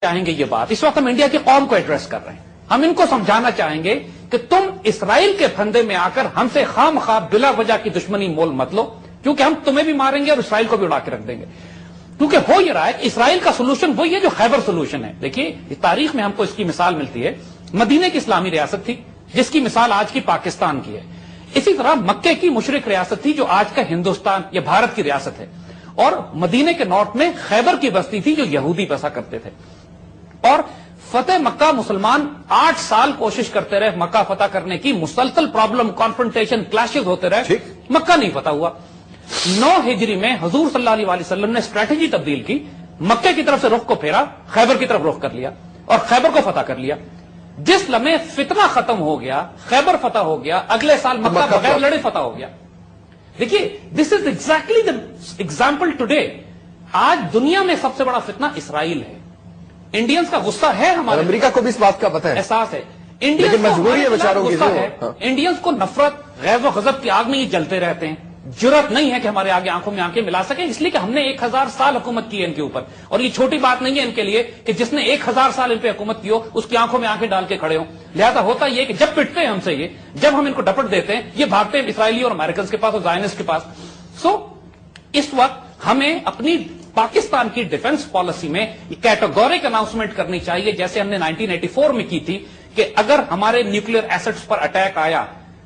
چاہیں گے یہ بات، اس وقت ہم انڈیا کی قوم کو ایڈریس کر رہے ہیں. ہم ان کو سمجھانا چاہیں گے کہ تم اسرائیل کے پھندے میں آ کر ہم سے خام خواہ بلا وجہ کی دشمنی مول مت لو، کیونکہ ہم تمہیں بھی ماریں گے اور اسرائیل کو بھی اڑا کے رکھ دیں گے. کیونکہ ہو یہ رہا ہے کہ اسرائیل کا سولوشن وہی ہے جو خیبر سولوشن ہے. دیکھیے تاریخ میں ہم کو اس کی مثال ملتی ہے. مدینے کی اسلامی ریاست تھی جس کی مثال آج کی پاکستان کی ہے. اسی طرح مکے کی مشرق ریاست تھی جو آج کا ہندوستان یا بھارت کی ریاست ہے. اور مدینے کے نارتھ میں خیبر کی بستی تھی جو یہودی بسا کرتے تھے. اور فتح مکہ مسلمان 8 سال کوشش کرتے رہے مکہ فتح کرنے کی، مسلسل پرابلم، کانفرنٹیشن، کلیشز ہوتے رہے، مکہ نہیں فتح ہوا. 9 ہجری میں حضور صلی اللہ علیہ وسلم نے اسٹریٹجی تبدیل کی، مکے کی طرف سے رخ کو پھیرا، خیبر کی طرف رخ کر لیا اور خیبر کو فتح کر لیا. جس لمحے فتنہ ختم ہو گیا، خیبر فتح ہو گیا، اگلے سال مکہ بغیر لڑے فتح ہو گیا. دیکھیے this is exactly the example today. آج دنیا میں سب سے بڑا فتنہ اسرائیل ہے. انڈینز کا غصہ ہے ہمارے، امریکہ کو بھی اس بات کا پتہ ہے، احساس ہے. لیکن مجبوری ہے بیچاروں کی. انڈینز کو نفرت، غیظ و غضب کی آگ میں یہ جلتے رہتے ہیں. جرأت نہیں ہے کہ ہمارے آگے آنکھوں میں آنکھیں ملا سکیں، اس لیے کہ ہم نے 1000 سال حکومت کی ہے ان کے اوپر. اور یہ چھوٹی بات نہیں ہے ان کے لیے کہ جس نے 1000 سال ان پہ حکومت کی ہو اس کی آنکھوں میں آنکھیں ڈال کے کھڑے ہوں. لہذا ہوتا یہ کہ جب پٹتے ہیں ہم سے، یہ جب ہم ان کو ڈپٹ دیتے ہیں یہ بھاگتے ہیں اسرائیلی اور امریکنز کے پاس اور زائنسٹ کے پاس. سو اس وقت ہمیں اپنی پاکستان کی ڈیفنس پالیسی میں کیٹیگورک اناؤنسمنٹ کرنی چاہیے، جیسے ہم نے 1984 میں کی تھی کہ اگر ہمارے نیوکلیر ایسٹس پر اٹیک آیا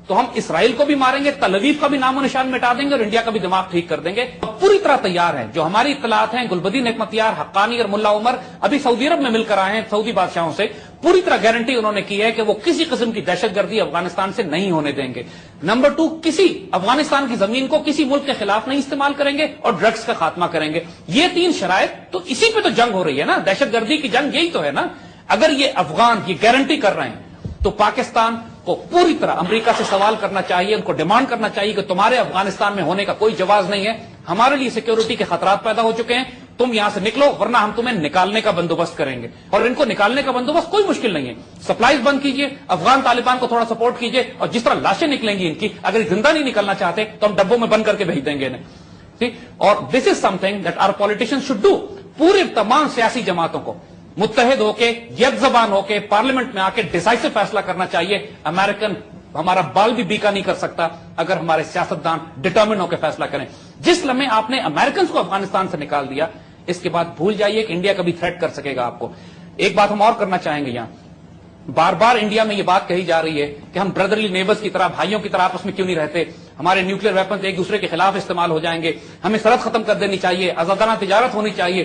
تو ہم اسرائیل کو بھی ماریں گے، تل ابیب کا بھی نام و نشان مٹا دیں گے اور انڈیا کا بھی دماغ ٹھیک کر دیں گے. پوری طرح تیار ہیں. جو ہماری اطلاعات ہیں، گلبدین حکمتیار، حقانی اور ملا عمر ابھی سعودی عرب میں مل کر آئے ہیں سعودی بادشاہوں سے. پوری طرح گارنٹی انہوں نے کی ہے کہ وہ کسی قسم کی دہشت گردی افغانستان سے نہیں ہونے دیں گے. نمبر 2، کسی افغانستان کی زمین کو کسی ملک کے خلاف نہیں استعمال کریں گے اور ڈرگس کا خاتمہ کریں گے. یہ 3 شرائط تو اسی پہ تو جنگ ہو رہی ہے نا، دہشت گردی کی جنگ یہی تو ہے نا. اگر یہ افغان یہ گارنٹی کر رہے ہیں تو پاکستان کو پوری طرح امریکہ سے سوال کرنا چاہیے، ان کو ڈیمانڈ کرنا چاہیے کہ تمہارے افغانستان میں ہونے کا کوئی جواز نہیں ہے. ہمارے لیے سیکیورٹی کے خطرات پیدا ہو چکے ہیں، تم یہاں سے نکلو ورنہ ہم تمہیں نکالنے کا بندوبست کریں گے. اور ان کو نکالنے کا بندوبست کوئی مشکل نہیں ہے. سپلائز بند کیجئے، افغان طالبان کو تھوڑا سپورٹ کیجئے، اور جس طرح لاشیں نکلیں گی ان کی، اگر زندہ نہیں نکلنا چاہتے تو ہم ڈبوں میں بند کر کے بھیج دیں گے انہیں. اور this is something that our politicians should do. پورے تمام سیاسی جماعتوں کو متحد ہو کے، یک زبان ہو کے پارلیمنٹ میں آ کے ڈیسائسو فیصلہ کرنا چاہیے. امریکن ہمارا بال بھی بیکا نہیں کر سکتا اگر ہمارے سیاستدان ڈٹرمن ہو کے فیصلہ کریں. جس لمحے آپ نے امریکنز کو افغانستان سے نکال دیا، اس کے بعد بھول جائیے کہ انڈیا کبھی تھریٹ کر سکے گا آپ کو. ایک بات ہم اور کرنا چاہیں گے. یہاں بار بار انڈیا میں یہ بات کہی جا رہی ہے کہ ہم بردرلی نیبرز کی طرح، بھائیوں کی طرح آپس میں کیوں نہیں رہتے، ہمارے نیوکلیر ویپنز ایک دوسرے کے خلاف استعمال ہو جائیں گے، ہمیں سرحد ختم کر دینی چاہیے، آزادانہ تجارت ہونی چاہیے.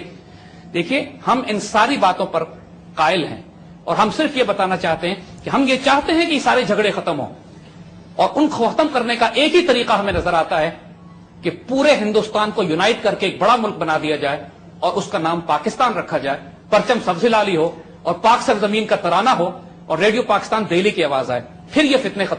دیکھیے ہم ان ساری باتوں پر قائل ہیں اور ہم صرف یہ بتانا چاہتے ہیں کہ ہم یہ چاہتے ہیں کہ یہ سارے جھگڑے ختم ہوں. اور ان کو ختم کرنے کا ایک ہی طریقہ ہمیں نظر آتا ہے کہ پورے ہندوستان کو یونائٹ کر کے ایک بڑا ملک بنا دیا جائے اور اس کا نام پاکستان رکھا جائے، پرچم سبز لالی ہو اور پاک سرزمین کا ترانہ ہو اور ریڈیو پاکستان دہلی کی آواز آئے. پھر یہ فتنے ختم